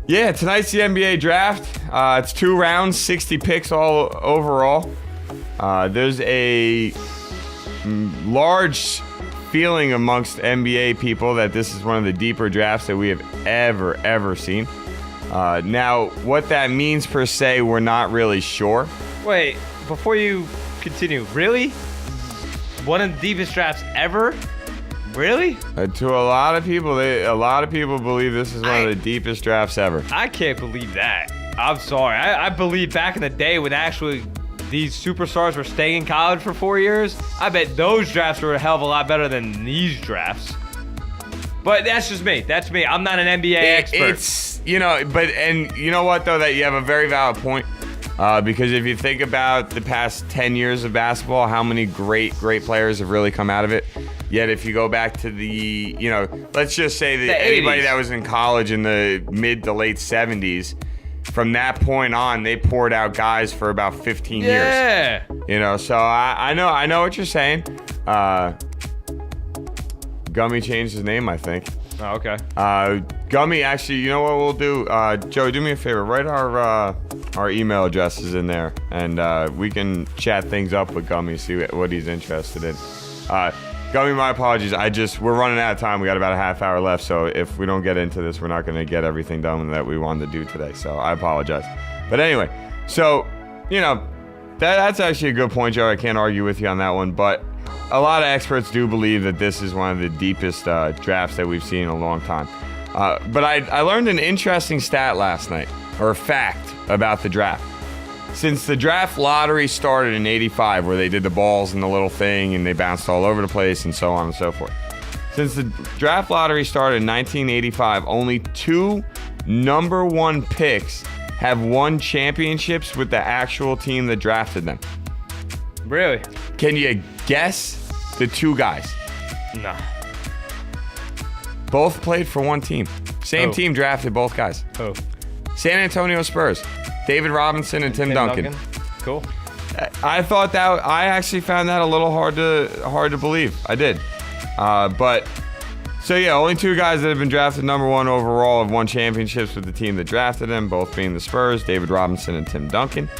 Yeah, tonight's the NBA draft. It's 2 rounds, 60 picks all overall. There's a large feeling amongst NBA people that this is one of the deeper drafts that we have ever seen. Now, what that means per se, we're not really sure. Wait, before you continue, really? One of the deepest drafts ever? Really? To a lot of people, believe this is one of the deepest drafts ever. I can't believe that. I'm sorry. I believe back in the day when actually these superstars were staying in college for 4 years, I bet those drafts were a hell of a lot better than these drafts. But that's just me. That's me. I'm not an NBA expert. It's, you know what, though, that you have a very valid point. Because if you think about the past 10 years of basketball, how many great players have really come out of it. Yet if you go back to the, let's just say that anybody that was in college in the mid to late 70s, from that point on, they poured out guys for about 15 years. So I know what you're saying. Gummy changed his name, I think. Oh, okay. Gummy, actually, you know what we'll do? Joe, do me a favor. Write our email addresses in there, and we can chat things up with Gummy, see what he's interested in. Gummy, my apologies. We're running out of time. We got about a half hour left, so if we don't get into this, we're not going to get everything done that we wanted to do today, so I apologize. But anyway, so, that's actually a good point, Joe. I can't argue with you on that one, but a lot of experts do believe that this is one of the deepest drafts that we've seen in a long time. But I learned an interesting stat last night, or a fact about the draft. Since the draft lottery started in '85, where they did the balls and the little thing and they bounced all over the place and so on and so forth. Since the draft lottery started in 1985, only 2 number 1 picks have won championships with the actual team that drafted them. Really? Can you guess the 2 guys? No. Both played for one team. Same team drafted both guys. Oh. San Antonio Spurs. David Robinson and Tim Duncan. Cool. I actually found that a little hard to believe. I did. Only 2 guys that have been drafted number 1 overall have won championships with the team that drafted them, both being the Spurs, David Robinson and Tim Duncan.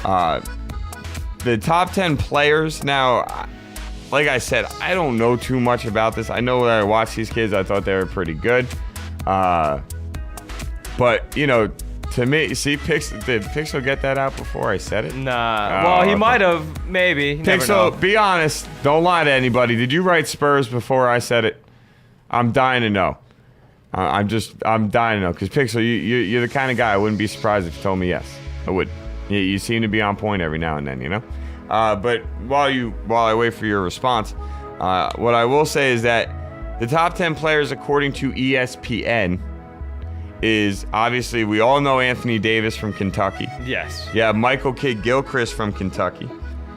The top 10 players, now, like I said, I don't know too much about this. I know when I watched these kids, I thought they were pretty good. But, to me, see, did Pixel get that out before I said it? Nah. Well, he might have, maybe. Pixel, be honest. Don't lie to anybody. Did you write Spurs before I said it? I'm dying to know. I'm dying to know. Because, Pixel, you're the kind of guy I wouldn't be surprised if you told me yes. I would. You seem to be on point every now and then, But while I wait for your response, what I will say is that the top 10 players, according to ESPN, is obviously, we all know Anthony Davis from Kentucky. Yes. Yeah, Michael Kidd-Gilchrist from Kentucky.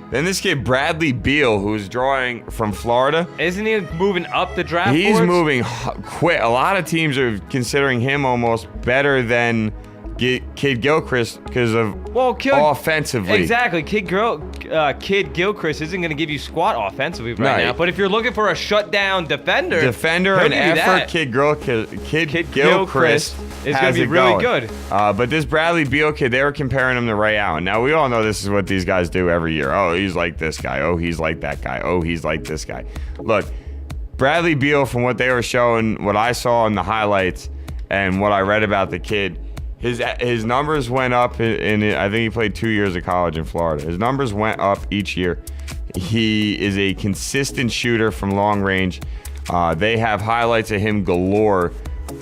Then this kid, Bradley Beal, who's drawing from Florida. Isn't he moving up the draft He's boards? moving quick. A lot of teams are considering him almost better than Kidd-Gilchrist because of offensively. Exactly. Kidd-Gilchrist isn't going to give you squat offensively right now. But if you're looking for a shutdown defender and effort, Kidd-Gilchrist is going to be really good. But this Bradley Beal kid, they were comparing him to Ray Allen. Now, we all know this is what these guys do every year. Oh, he's like this guy. Oh, he's like that guy. Oh, he's like this guy. Look, Bradley Beal, from what they were showing, what I saw in the highlights and what I read about the kid, his numbers went up in I think he played 2 years of college in Florida. His numbers went up each year. He is a consistent shooter from long range. They have highlights of him galore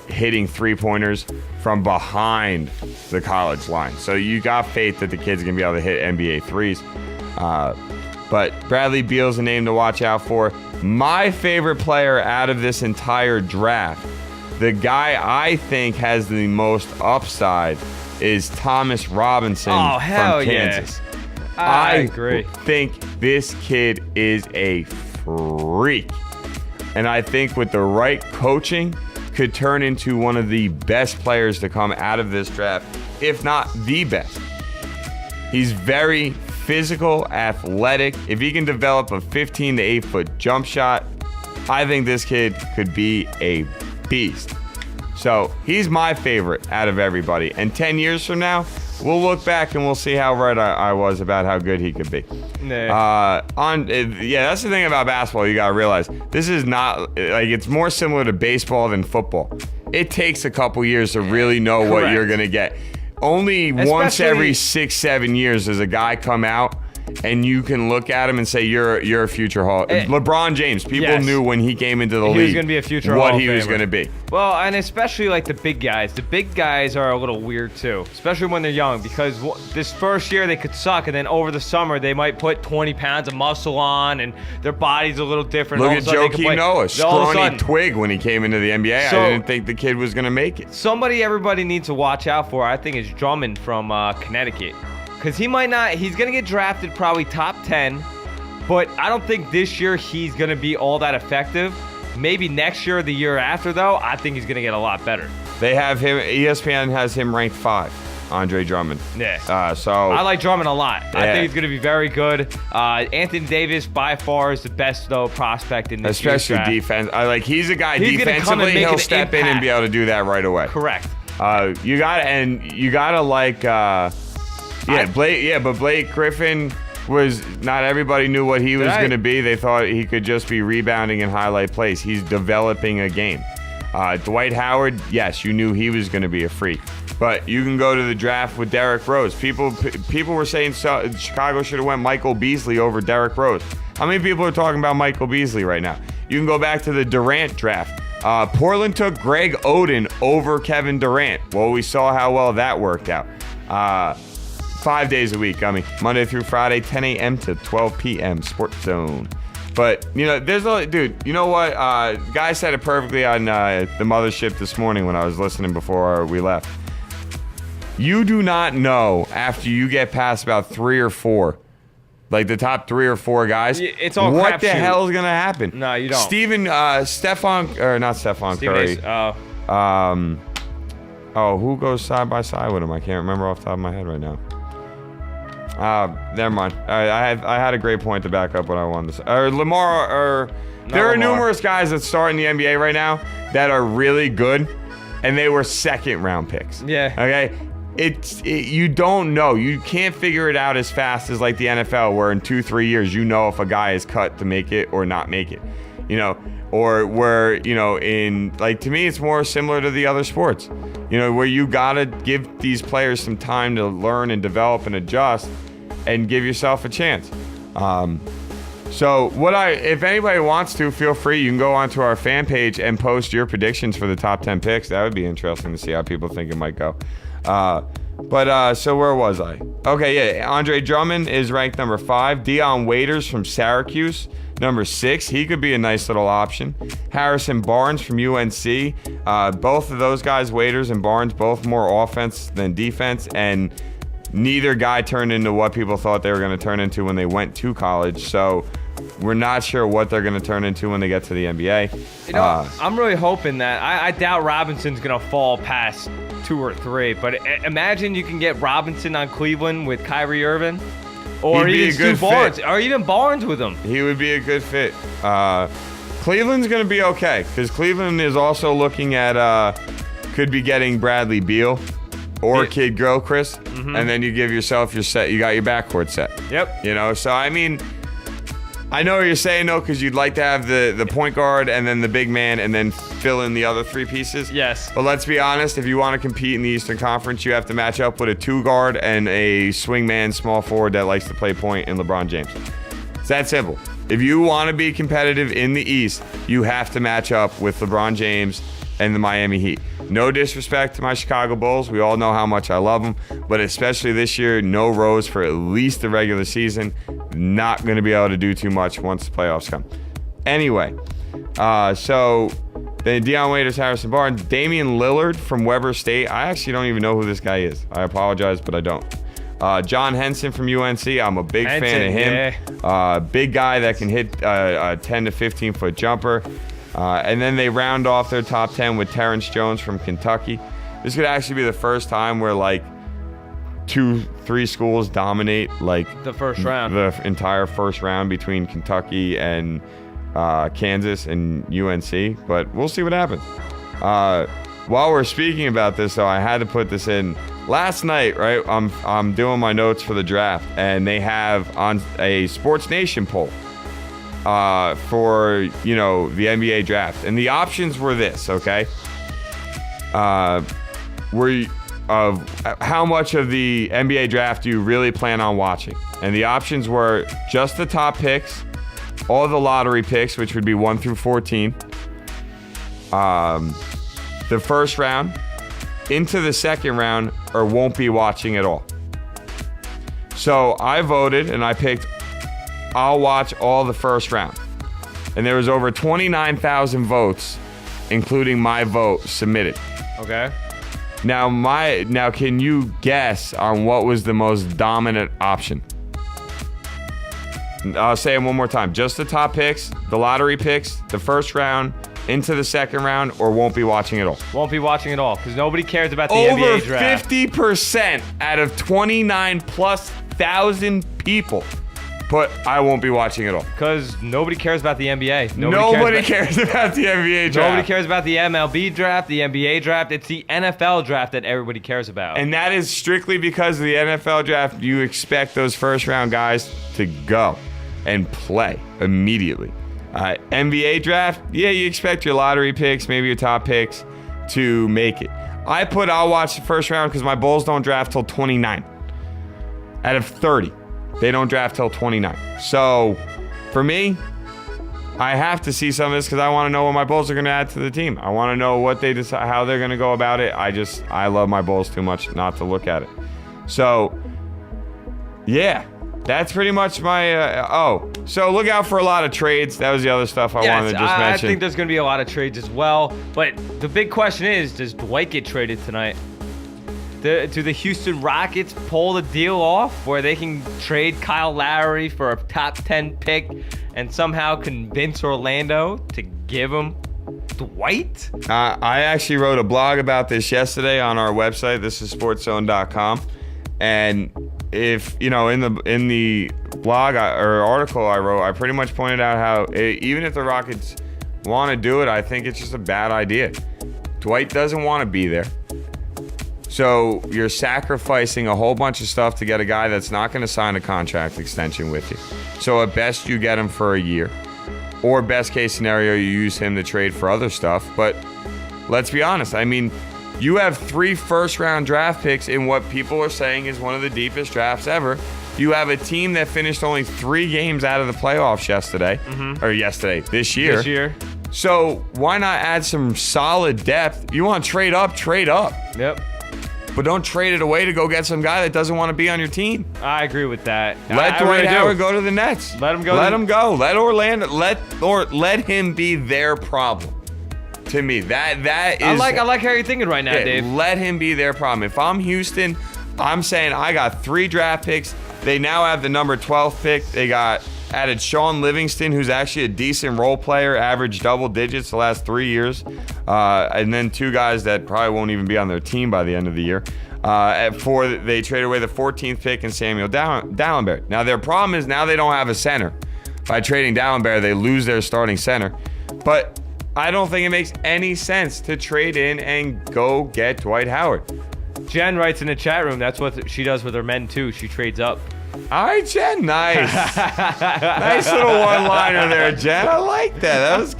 hitting 3-pointers from behind the college line. So you got faith that the kid's going to be able to hit NBA threes. But Bradley Beal's a name to watch out for. My favorite player out of this entire draft, the guy I think has the most upside, is Thomas Robinson from Kansas. I agree. I think this kid is a freak. And I think with the right coaching, could turn into one of the best players to come out of this draft, if not the best. He's very physical, athletic. If he can develop a 15 to 8 foot jump shot, I think this kid could be a beast. So he's my favorite out of everybody. And 10 years from now, we'll look back and we'll see how right I was about how good he could be. Nah. That's the thing about basketball. You gotta realize this is not like it's more similar to baseball than football. It takes a couple years to really know what you're gonna get. Only once every 6-7 years does a guy come out and you can look at him and say you're a future Hall. LeBron James, people knew when he came into the league he was going to be a future what Hall he of was Famer. going to be. Well, and especially like the big guys. The big guys are a little weird too, especially when they're young, because this first year they could suck, and then over the summer they might put 20 pounds of muscle on, and their body's a little different. Look at Joakim Noah, scrawny twig when he came into the NBA. So, I didn't think the kid was going to make it. Somebody everybody needs to watch out for, I think, is Drummond from Connecticut. Because he's going to get drafted probably top 10, but I don't think this year he's going to be all that effective. Maybe next year or the year after, though, I think he's going to get a lot better. They have him, ESPN has him ranked 5, Andre Drummond. Yeah. So I like Drummond a lot. Yeah. I think he's going to be very good. Anthony Davis, by far, is the best, though, prospect in this year's draft. Especially defense. He's a guy He's defensively, he'll step in and be able to do that right away. Correct. You gotta like... but Blake Griffin was not everybody knew what he was going to be. They thought he could just be rebounding and highlight plays. He's developing a game. Dwight Howard, yes, you knew he was going to be a freak. But you can go to the draft with Derrick Rose. People were saying Chicago should have went Michael Beasley over Derrick Rose. How many people are talking about Michael Beasley right now? You can go back to the Durant draft. Portland took Greg Oden over Kevin Durant. Well, we saw how well that worked out. 5 days a week, Monday through Friday, 10 a.m. to 12 p.m. Sports Zone. But, there's a... Dude, you know what? Guy said it perfectly on the mothership this morning when I was listening before we left. You do not know after you get past about 3 or 4, like the top 3 or 4 guys, it's all what the hell is going to happen? No, you don't. Not Stephen Curry. Who goes side by side with him? I can't remember off the top of my head right now. Never mind. I had a great point to back up what I wanted to say. There are numerous guys that start in the NBA right now that are really good, and they were second-round picks. Yeah. Okay? You don't know. You can't figure it out as fast as like the NFL, where in 2-3 years you know if a guy is cut to make it or not make it. Or where, to me, it's more similar to the other sports, where you got to give these players some time to learn and develop and adjust and give yourself a chance. If anybody wants to, feel free. You can go onto our fan page and post your predictions for the top 10 picks. That would be interesting to see how people think it might go. So where was I? Okay, yeah, Andre Drummond is ranked number 5. Dion Waiters from Syracuse, number 6. He could be a nice little option. Harrison Barnes from UNC. Both of those guys, Waiters and Barnes, both more offense than defense, and neither guy turned into what people thought they were going to turn into when they went to college. So we're not sure what they're going to turn into when they get to the NBA. I'm really hoping that I doubt Robinson's going to fall past 2 or 3, but imagine you can get Robinson on Cleveland with Kyrie Irving, or even Stu Barnes, or even Barnes with him. He would be a good fit. Cleveland's going to be okay, because Cleveland is also looking at could be getting Bradley Beal or Kid Gilchrist, and then you give yourself your set. You got your backcourt set. Yep. So I mean, I know what you're saying, though, because you'd like to have the point guard and then the big man and then fill in the other 3 pieces. Yes. But let's be honest, if you want to compete in the Eastern Conference, you have to match up with a 2-guard and a swingman small forward that likes to play point in LeBron James. It's that simple. If you want to be competitive in the East, you have to match up with LeBron James and the Miami Heat. No disrespect to my Chicago Bulls. We all know how much I love them. But especially this year, no Rose for at least the regular season. Not going to be able to do too much once the playoffs come. Anyway, so then Dion Waiters, Harrison Barnes, Damian Lillard from Weber State. I actually don't even know who this guy is. I apologize, but I don't. John Henson from UNC. I'm a big fan of him. Yeah. Big guy that can hit a 10 to 15 foot jumper. And then they round off their top 10 with Terrence Jones from Kentucky. This could actually be the first time where 2-3 schools dominate the first round. The entire first round between Kentucky and Kansas and UNC. But we'll see what happens. while we're speaking about this, though, I had to put this in. Last night, right, I'm doing my notes for the draft, and they have on a Sports Nation poll for, the NBA draft. And the options were this, okay? How much of the NBA draft do you really plan on watching? And the options were just the top picks, all the lottery picks, which would be 1 through 14, the first round, into the second round, or won't be watching at all. So I voted and I picked I'll watch all the first round. And there was over 29,000 votes, including my vote, submitted. Okay. Now can you guess on what was the most dominant option? I'll say it one more time. Just the top picks, the lottery picks, the first round, into the second round, or won't be watching at all? Won't be watching at all because nobody cares about the NBA draft. Over 50% out of 29,000+ people put I won't be watching at all. Because nobody cares about the NBA. Nobody cares about the NBA draft. Nobody cares about the MLB draft, the NBA draft. It's the NFL draft that everybody cares about. And that is strictly because of the NFL draft. You expect those first round guys to go and play immediately. NBA draft, yeah, you expect your lottery picks, maybe your top picks to make it. I'll watch the first round because my Bulls don't draft till 29. Out of 30, they don't draft till 29. So for me, I have to see some of this because I want to know what my Bulls are going to add to the team. I want to know what they decide, how they're going to go about it. I love my Bulls too much not to look at it. So yeah. That's pretty much my, so look out for a lot of trades. That was the other stuff I wanted to just mention. I think there's going to be a lot of trades as well. But the big question is, does Dwight get traded tonight? Do the Houston Rockets pull the deal off where they can trade Kyle Lowry for a top 10 pick and somehow convince Orlando to give him Dwight? I actually wrote a blog about this yesterday on our website. This is sportszone.com. And if in the blog or article I wrote, I pretty much pointed out how even if the Rockets want to do it, I think it's just a bad idea. Dwight doesn't want to be there, so you're sacrificing a whole bunch of stuff to get a guy that's not going to sign a contract extension with you. So at best you get him for a year, or best case scenario you use him to trade for other stuff. But let's be honest, I mean, you have 3 first-round draft picks in what people are saying is one of the deepest drafts ever. You have a team that finished only 3 games out of the playoffs this year. So why not add some solid depth? You want to trade up, trade up. Yep. But don't trade it away to go get some guy that doesn't want to be on your team. I agree with that. Let Dwight Howard go to the Nets. Let him go. Let him go. Let Orlando. Let him be their problem. To me, that is. I like how you're thinking right now, Dave. Let him be their problem. If I'm Houston, I'm saying I got 3 draft picks. They now have the number 12 pick. They added Sean Livingston, who's actually a decent role player, averaged double digits the last 3 years, and then 2 guys that probably won't even be on their team by the end of the year. They traded away the 14th pick and Samuel Dallenberg. Now their problem is now they don't have a center. By trading Dallenberg, they lose their starting center, but I don't think it makes any sense to trade in and go get Dwight Howard. Jen writes in the chat room, that's what she does with her men too. She trades up. All right, Jen, nice. Nice little one-liner there, Jen. I like that. That was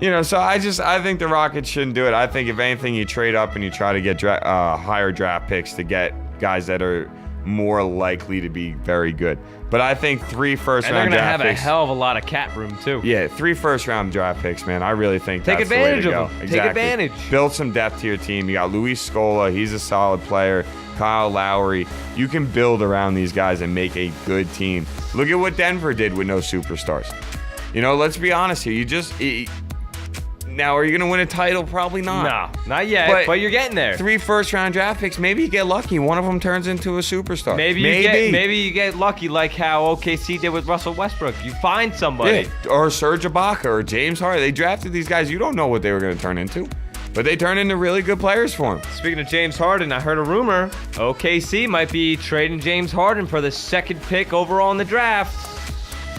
good. So I think the Rockets shouldn't do it. I think if anything, you trade up and you try to get higher draft picks to get guys that are more likely to be very good. But I think 3 first-round draft picks. And they're going to have a hell of a lot of cap room, too. Yeah, 3 first-round draft picks, man. I really think that's the way to go. Exactly. Take advantage. Build some depth to your team. You got Luis Scola. He's a solid player. Kyle Lowry. You can build around these guys and make a good team. Look at what Denver did with no superstars. Let's be honest here. Now, are you going to win a title? Probably not. No, not yet, but you're getting there. 3 first-round draft picks. Maybe you get lucky. One of them turns into a superstar. Maybe you get lucky like how OKC did with Russell Westbrook. You find somebody. Yeah, or Serge Ibaka or James Harden. They drafted these guys. You don't know what they were going to turn into. But they turned into really good players for him. Speaking of James Harden, I heard a rumor. OKC might be trading James Harden for the 2nd pick overall in the draft.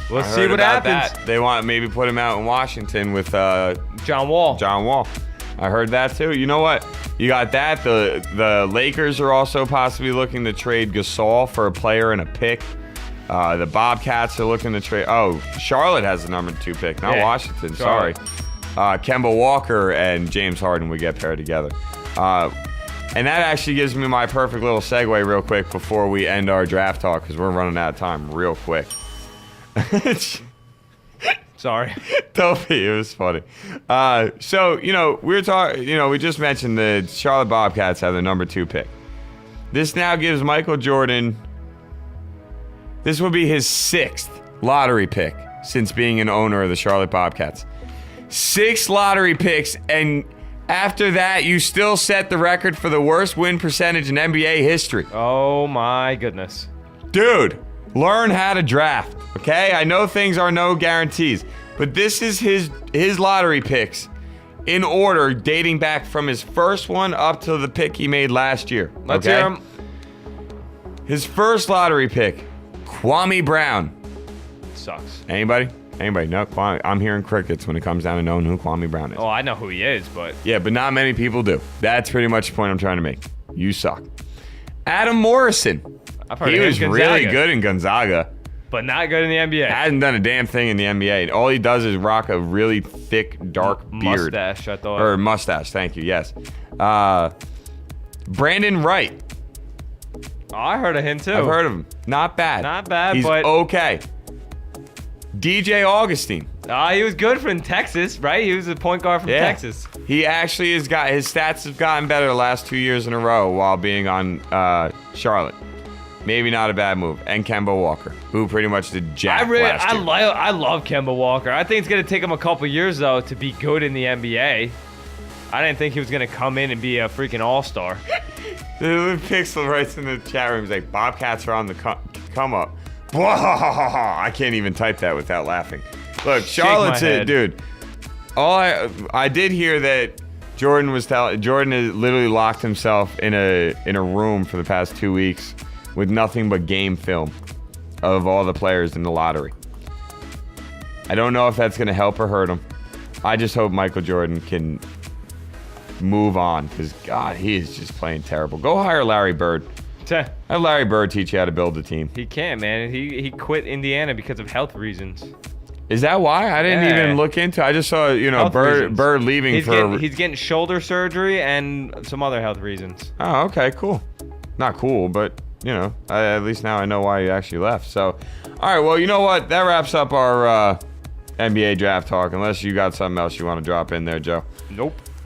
We'll see what happens. They want to maybe put him out in Washington with John Wall. I heard that too. You know what? You got that. The Lakers are also possibly looking to trade Gasol for a player and a pick. The Bobcats are looking to trade. Oh, Charlotte has the number 2 pick, not Washington. Charlotte. Sorry. Kemba Walker and James Harden would get paired together. And that actually gives me my perfect little segue real quick before we end our draft talk because we're running out of time real quick. Sorry. Don't be. It was funny. So, we were talking, we just mentioned the Charlotte Bobcats have the number 2 pick. This now gives Michael Jordan, this will be his 6th lottery pick since being an owner of the Charlotte Bobcats. 6 lottery picks, and after that, you still set the record for the worst win percentage in NBA history. Oh, my goodness. Dude, learn how to draft, okay? I know things are no guarantees, but this is his lottery picks in order dating back from his first one up to the pick he made last year. Let's hear him. His first lottery pick, Kwame Brown. Sucks. Anybody? No, Kwame. I'm hearing crickets when it comes down to knowing who Kwame Brown is. Oh, I know who he is, but... Yeah, but not many people do. That's pretty much the point I'm trying to make. You suck. Adam Morrison. I've heard He of him, was Gonzaga, really good in Gonzaga. but not good in the NBA. Hasn't done a damn thing in the NBA. All he does is rock a really thick, dark beard. Mustache, I thought. Or mustache, thank you, yes. Brandon Wright. Oh, I heard of him, too. I've heard of him. Not bad. Not bad, He's but... okay. DJ Augustine. He was good from Texas, right? He was a point guard from Texas. He actually his stats have gotten better the last 2 years in a row while being on Charlotte. Maybe not a bad move. And Kemba Walker, who pretty much did jack last year. I love Kemba Walker. I think it's going to take him a couple years, though, to be good in the NBA. I didn't think he was going to come in and be a freaking all-star. The Pixel writes in the chat room, he's like, Bobcats are on the come up. I can't even type that without laughing. Look, Charlotte's it, dude. All I did hear that Jordan has literally locked himself in a room for the past 2 weeks with nothing but game film of all the players in the lottery. I don't know if that's going to help or hurt him. I just hope Michael Jordan can move on because, God, he is just playing terrible. Go hire Larry Bird. Have Larry Bird teach you how to build a team. He can't, man. He quit Indiana because of health reasons. Is that why? I didn't even look into it. I just saw, Bird leaving He's getting shoulder surgery and some other health reasons. Oh, okay, cool. Not cool, but, at least now I know why he actually left. So, all right, well, you know what? That wraps up our NBA draft talk, unless you got something else you want to drop in there, Joe. Nope.